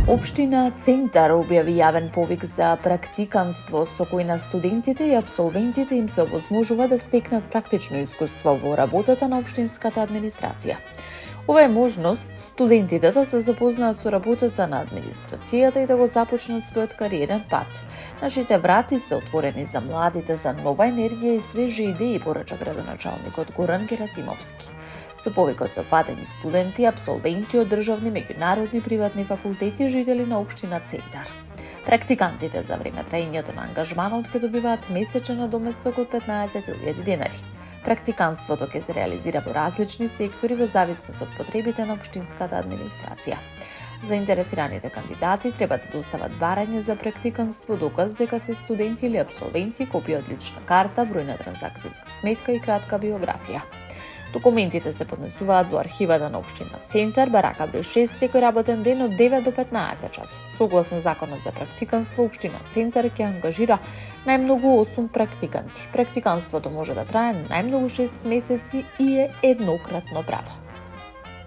Општина Центар објави јавен повик за практиканство со кој на студентите и апсолвентите им се овозможува да стекнат практично искуство во работата на општинската администрација. Ова е можност студентите да се запознаат со работата на администрацијата и да го започнат својот кариерен пат. Нашите врати се отворени за младите за нова енергија и свежи идеи, порача градоначалникот Горан Герасимовски. Со повикот се фатени студенти, апсолвенти од државни, меѓународни, приватни факултети и жители на општина Центар. Практикантите за време траењето на ангажманот ќе добиваат месечен надоместок од 15.000 денари. Практиканството ќе се реализира во различни сектори во зависност од потребите на општинската администрација. Заинтересираните кандидати треба да достават барање за практиканство, доказ дека се студенти или апсолвенти, копија од лична карта, број на транзакцијска сметка и кратка биографија. Документите се поднесуваат во архивата на општина Центар, барака број 6, секој работен ден од 9 до 15 часот. Согласно законот за практиканство, општина Центар ќе ангажира најмногу 8 практиканти. Практиканството може да трае најмногу 6 месеци и е еднократно право.